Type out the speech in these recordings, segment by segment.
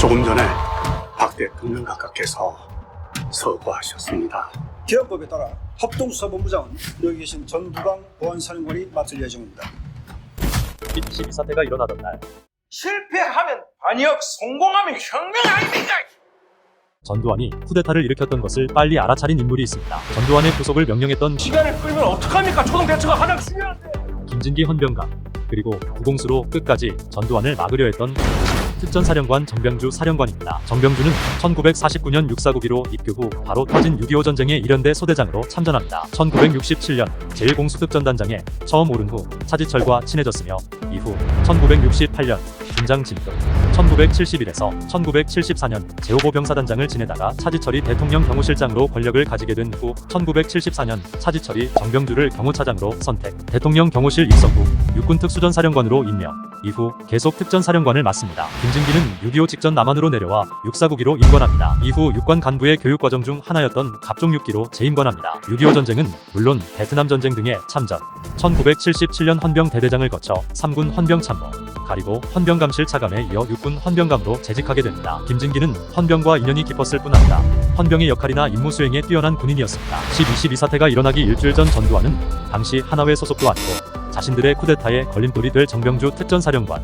조금 전에 박 대통령 각하께서 서거하셨습니다. 기업법에 따라 합동수사본부장은 여기 계신 전두광 보안사령관이 맡을 예정입니다. 12 사태가 일어나던 날 실패하면 반역, 성공하면 혁명 아닙니까? 전두환이 쿠데타를 일으켰던 것을 빨리 알아차린 인물이 있습니다. 전두환의 구속을 명령했던 시간을 끌면 어떡합니까? 초동대처가 가장 중요한데. 김진기 헌병감, 그리고 구공수로 끝까지 전두환을 막으려 했던 특전사령관 정병주 사령관입니다. 정병주는 1949년 육사국기로 입교 후 바로 터진 6.25 전쟁의 일연대 소대장으로 참전합니다. 1967년 제1공수특전단장에 처음 오른 후 차지철과 친해졌으며 이후 1968년 군장 진급, 1971에서 1974년 제5보 병사단장을 지내다가 차지철이 대통령 경호실장으로 권력을 가지게 된 후 1974년 차지철이 정병주를 경호차장으로 선택, 대통령 경호실 입성 후 육군특수전사령관으로 임명, 이후 계속 특전사령관을 맡습니다. 김진기는 6.25 직전 남한으로 내려와 육사국기로 임관합니다. 이후 육관 간부의 교육과정 중 하나였던 갑종6기로 재임관합니다. 6.25 전쟁은 물론 베트남 전쟁 등의 참전, 1977년 헌병 대대장을 거쳐 3군 헌병참모, 가리고 헌병감실 차감에 이어 육군 헌병감으로 재직하게 됩니다. 김진기는 헌병과 인연이 깊었을 뿐 아니라 헌병의 역할이나 임무 수행에 뛰어난 군인이었습니다. 12 사태가 일어나기 일주일 전 전두환은 당시 하나회 소속도 아니고 자신들의 쿠데타에 걸림돌이 될 정병주 특전사령관,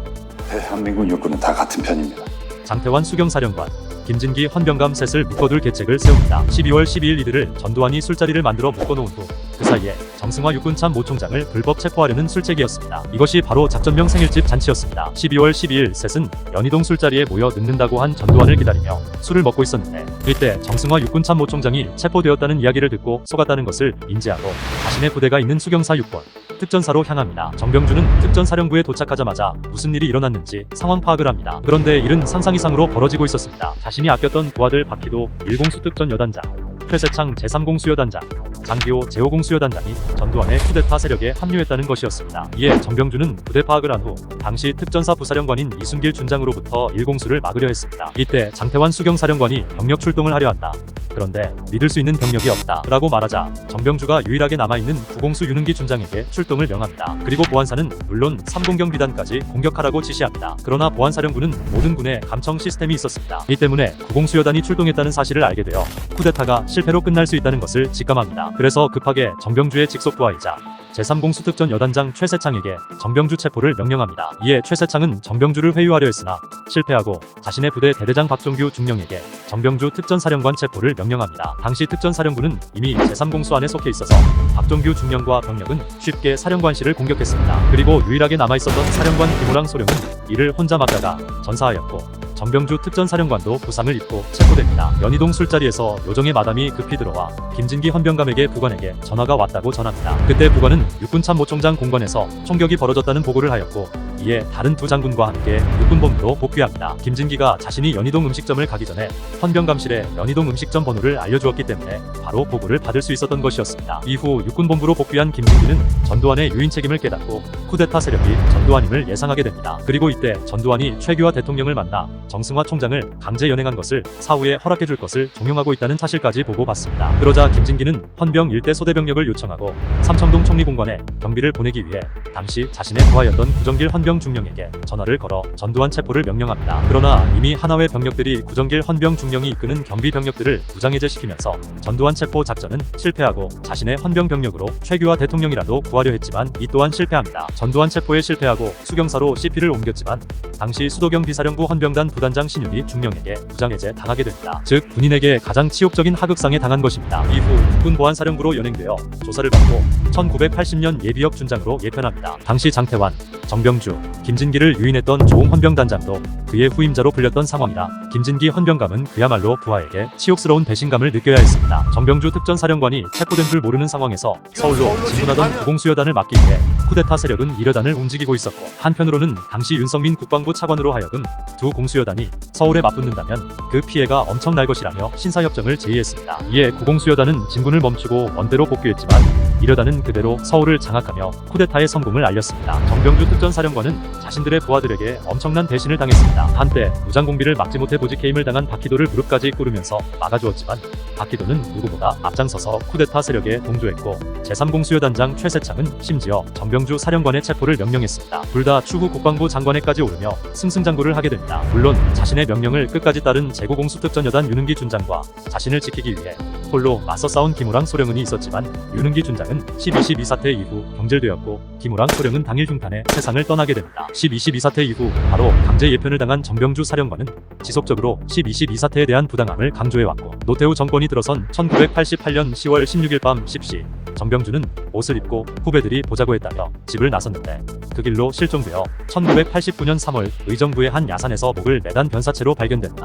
대한민국 육군은 다 같은 편입니다. 장태환 수경사령관, 김진기 헌병감 셋을 묶어둘 계책을 세웁니다. 12월 12일 이들을 전두환이 술자리를 만들어 묶어놓은 후 그 사이에 정승화 육군참모총장을 불법 체포하려는 술책이었습니다. 이것이 바로 작전명 생일집 잔치였습니다. 12월 12일 셋은 연희동 술자리에 모여 늦는다고 한 전두환을 기다리며 술을 먹고 있었는데 이때 정승화 육군참모총장이 체포되었다는 이야기를 듣고 속았다는 것을 인지하고 자신의 부대가 있는 수경사 6번 특전사로 향합니다. 정병주는 특전사령부에 도착하자마자 무슨 일이 일어났는지 상황 파악을 합니다. 그런데 일은 상상 이상으로 벌어지고 있었습니다. 자신이 아꼈던 부하들 박희도 1공수특전 여단장, 최세창 제3공수여단장, 장기호 제5공수여단장이 전두환의 쿠데타 세력에 합류했다는 것이었습니다. 이에 정병주는 부대 파악을 한 후 당시 특전사 부사령관인 이순길 준장으로부터 1공수를 막으려 했습니다. 이때 장태환 수경사령관이 병력 출동을 하려 한다. 그런데 믿을 수 있는 병력이 없다 라고 말하자 정병주가 유일하게 남아있는 9공수 유능기 준장에게 출동을 명합니다. 그리고 보안사는 물론 3공경비단까지 공격하라고 지시합니다. 그러나 보안사령부는 모든 군에 감청 시스템이 있었습니다. 이 때문에 9공수여단이 출동했다는 사실을 알게 되어 쿠데타가 실패로 끝날 수 있다는 것을 직감합니다. 그래서 급하게 정병주의 직속 부하이자 제3공수특전 여단장 최세창에게 정병주 체포를 명령합니다. 이에 최세창은 정병주를 회유하려 했으나 실패하고 자신의 부대 대대장 박종규 중령에게 정병주 특전사령관 체포를 명령합니다. 당시 특전사령부는 이미 제3공수 안에 속해 있어서 박종규 중령과 병력은 쉽게 사령관실을 공격했습니다. 그리고 유일하게 남아있었던 사령관 김호랑 소령은 이를 혼자 막다가 전사하였고 정병주 특전사령관도 부상을 입고 체포됩니다. 연희동 술자리에서 요정의 마담이 급히 들어와 김진기 헌병감에게 부관에게 전화가 왔다고 전합니다. 그때 부관은 육군참모총장 공관에서 총격이 벌어졌다는 보고를 하였고 이에 다른 두 장군과 함께 육군본부로 복귀합니다. 김진기가 자신이 연희동 음식점을 가기 전에 헌병감실에 연희동 음식점 번호를 알려주었기 때문에 바로 보고를 받을 수 있었던 것이었습니다. 이후 육군본부로 복귀한 김진기는 전두환의 유인 책임을 깨닫고 쿠데타 세력이 전두환임을 예상하게 됩니다. 그리고 이때 전두환이 최규하 대통령을 만나 정승화 총장을 강제 연행한 것을 사후에 허락해줄 것을 종용하고 있다는 사실까지 보고받습니다. 그러자 김진기는 헌병 일대 소대병력을 요청하고 삼청동 총리공관에 경비를 보내기 위해 당시 자신의 부하였던 구정길 헌병 중령에게 전화를 걸어 전두환 체포를 명령합니다. 그러나 이미 하나회 병력들이 구정길 헌병 중령이 이끄는 경비 병력들을 무장해제시키면서 전두환 체포 작전은 실패하고 자신의 헌병 병력으로 최규하 대통령이라도 구하려 했지만 이 또한 실패합니다. 전두환 체포에 실패하고 수경사로 CP를 옮겼지만 당시 수도경 비사령부 헌병단 부단장 신윤이 중령에게 무장해제 당하게 됩니다. 즉 군인에게 가장 치욕적인 하극상에 당한 것입니다. 이후 육군보안사령부로 연행되어 조사를 받고 1980년 예비역 준장으로 예편합니다. 당시 장태환, 정병주, 김진기를 유인했던 조홍 헌병단장도 그의 후임자로 불렸던 상황이라 김진기 헌병감은 그야말로 부하에게 치욕스러운 배신감을 느껴야 했습니다. 정병주 특전사령관이 체포된 줄 모르는 상황에서 서울로 진군하던 구공수여단을 막기 위해 쿠데타 세력은 이려단을 움직이고 있었고 한편으로는 당시 윤석민 국방부 차관으로 하여금 두 공수여단이 서울에 맞붙는다면 그 피해가 엄청날 것이라며 신사협정을 제의했습니다. 이에 구공수여단은 진군을 멈추고 원대로 복귀했지만 이려단은 그대로 서울을 장악하며 쿠데타의 성공을 알렸습니다. 정병주 특전사령관은 자신들의 부하들에게 엄청난 배신을 당했습니다. 한때 무장공비를 막지 못해 보직해임을 당한 박희도를 무릎까지 꿇으면서 막아주었지만 박기도는 누구보다 앞장서서 쿠데타 세력에 동조했고 제3공수여단장 최세창은 심지어 정병주 사령관의 체포를 명령했습니다. 둘 다 추후 국방부 장관에까지 오르며 승승장구를 하게 됩니다. 물론 자신의 명령을 끝까지 따른 제국공수특전여단 유능기 준장과 자신을 지키기 위해 홀로 맞서 싸운 김우랑 소령은이 있었지만 유능기 준장은 12.12 사태 이후 경질되었고 김우랑 소령은 당일 흉탄에 세상을 떠나게 됩니다. 12.12 사태 이후 바로 강제 예편을 당한 정병주 사령관은 지속적으로 12.12 사태에 대한 부당함을 강조해왔고 노태우 정권이 들어선 1988년 10월 16일 밤 10시 정병주는 옷을 입고 후배들이 보자고 했다며 집을 나섰는데 그 길로 실종되어 1989년 3월 의정부의 한 야산에서 목을 매단 변사체로 발견됩니다.